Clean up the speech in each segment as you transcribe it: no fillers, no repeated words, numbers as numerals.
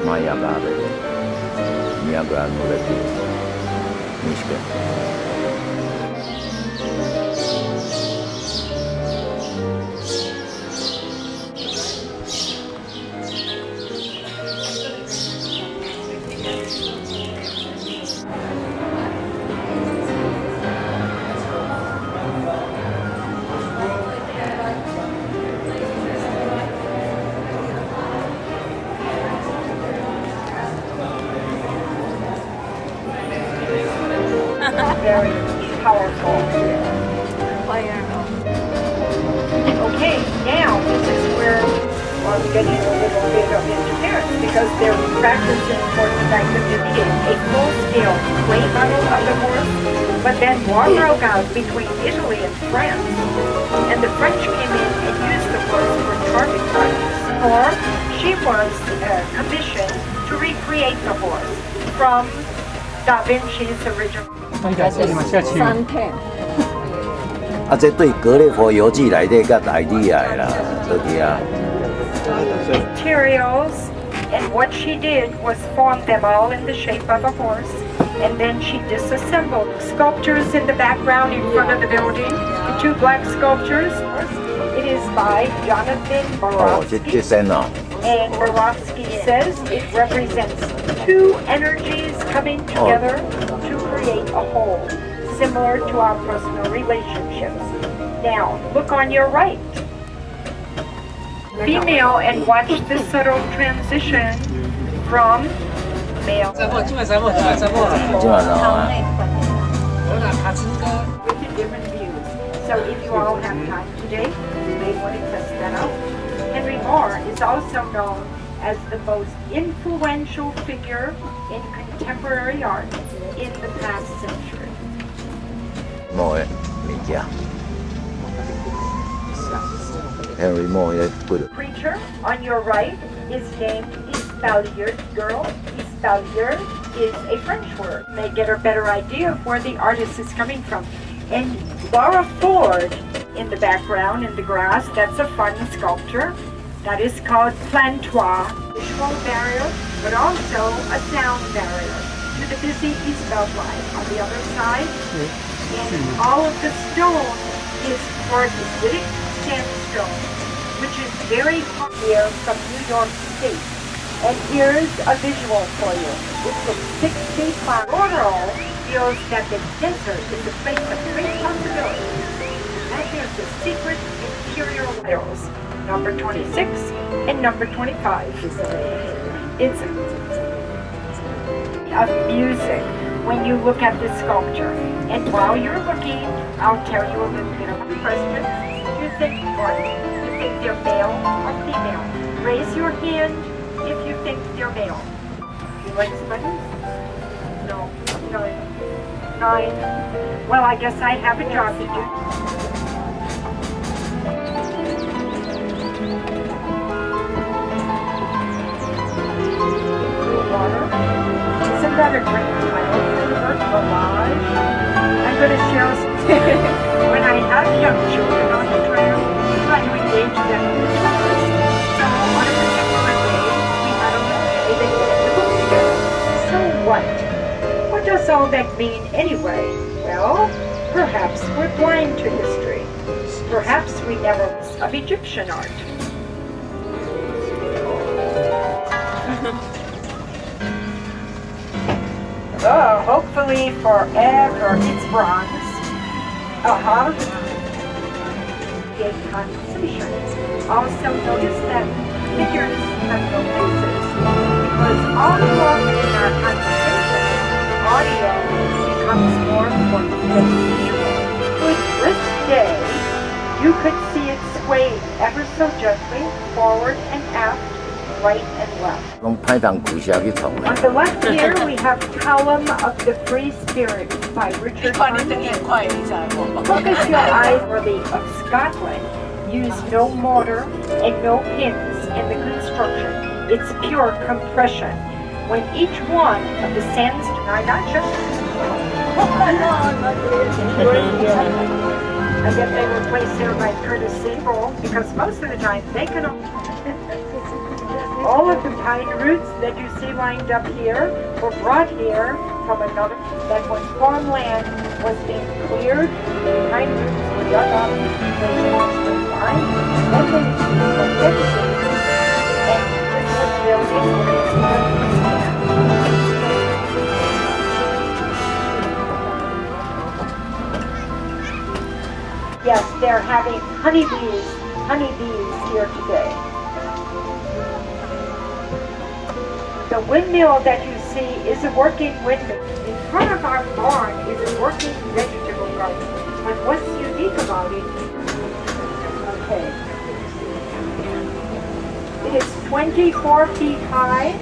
Meijer Garden, Niagara Molecule, Michigan. Very powerful. Okay, now this is where I'm getting a little bit of interference because they're practicing for the fact of doing a full-scale clay model of the horse, but then war broke out between Italy and France, and the French came in and used the horse for target practice. Or she was commissioned to recreate the horse from Da Vinci's original. 三片。这对格列佛游记内底较 idea 的啦，倒伫啊。Materials, and what she did was form them all in the shape of a horse, and then she disassembled sculptures in the background in front of the building, the two black sculptures. It is by Jonathan Borowski. And Borowski says it represents two energies coming together to create a whole, similar to our personal relationships. Now, look on your right. Female, and watch this subtle transition from male. With the different views. So if you all have time today, you may want to test that out. Henry Moore is also known as the most influential figure in contemporary art in the past century. Moore, Henry Moore, good. Preacher on your right is named Espalier. Girl, Espalier is a French word. They get a better idea of where the artist is coming from. And Laura Ford in the background in the grass, that's a fun sculpture. That is called plantoir, visual barrier, but also a sound barrier to the busy East Belt line. On the other side, and all of the stone is quartzitic sandstone, which is very hot here from New York State. And here's a visual for you. It's a 6 feet high. Rural feels that the desert is a place of great possibilities. And there's the secret interior layers, number 26 and number 25. It's of music when you look at this sculpture. And while you're looking, I'll tell you a little bit of a question. Do you think what? You think they're male or female? Raise your hand if you think they're male. You like sweaters? No. 9. Well, I guess I have a job to do. Water. Isn't that a great title for the word collage? I'm going to share when I have young children on the trail, I try to engage them in the tours. So on a particular day, we had a day they get the book together. So what? What does all that mean anyway? Well, perhaps we're blind to history. Perhaps we never of Egyptian art. Oh, hopefully forever it's bronze. Gave conversation. Also notice that figures have no faces because all too often in our conversation, audio becomes more important than visual. With this day, you could see it swaying ever so gently forward and aft right and left. 拢歹当故事去创 On the left here, we have Column of the Free Spirit by Richard Hunt. Focus your eyes really of Scotland. Use no mortar and no pins in the construction. It's pure compression. When each one of the sandstone are not just I guess they were placed there by Curtis Siebel because most of the time they can all of the pine roots that you see lined up here were brought here from another, that when farmland was being cleared, the pine roots were dug up, placed on the line, then they were dedicated, and this was built in Yes, they're having honeybees here today. The windmill that you see is a working windmill. In front of our barn is a working vegetable garden. But what's unique about it, okay, it is 24 feet high,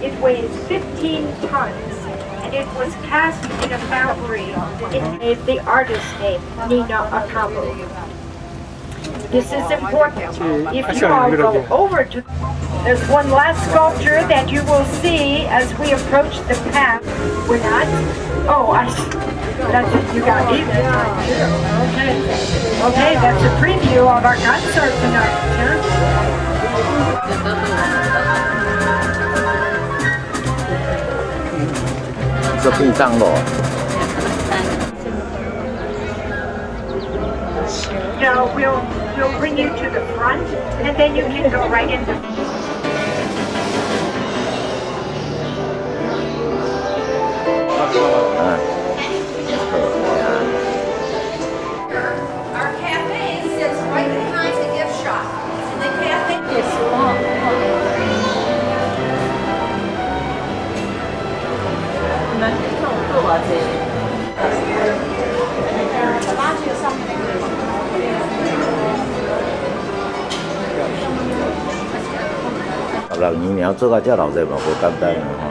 it weighs 15 tons, and it was cast in a foundry in the artist's name, Nina Akabo. This is important. If you all go over to, there's one last sculpture that you will see as we approach the path. We're not. Oh, that's it. You got me. Okay. Okay, that's a preview of our concert tonight.这便当咯。 No, we'll bring you to the front, and then you can go right in the. Our cafe sits right behind the gift shop. The cafe is long.16年你要做到这老这嘛，不简单啊哈。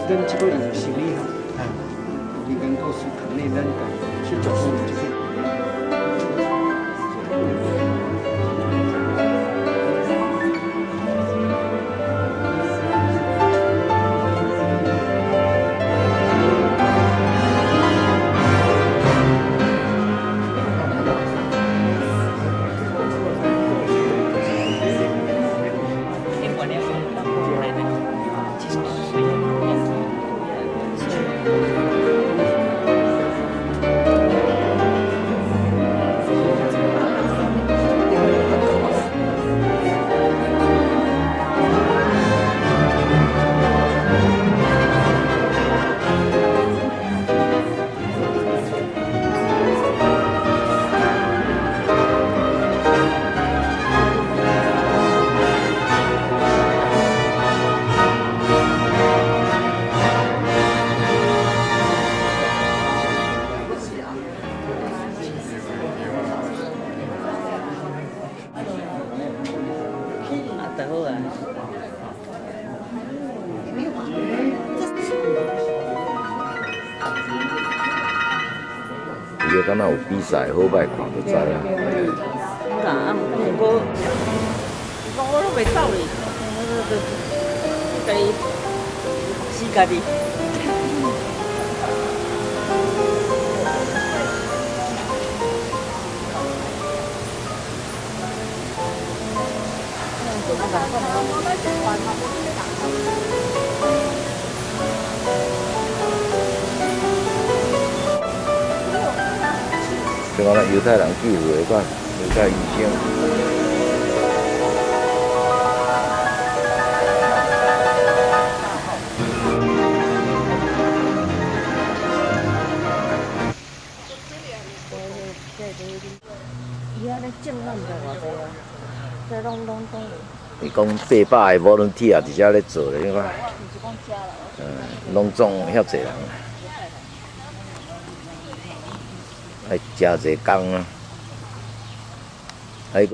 咱这个有行李哈，你跟告诉可内咱去找这个。好啊。伊个敢若有比赛，好歹看就知啦。有啦，啊，毋过，伊讲我拢袂走哩，我家己死家己。就讲咱犹太人聚会款，犹太医生。伊安尼种咱毋知偌济啊，这拢有。伊讲800个volunteer伫遮咧做咧，你看，拢总遐济人，还真济工啊，还。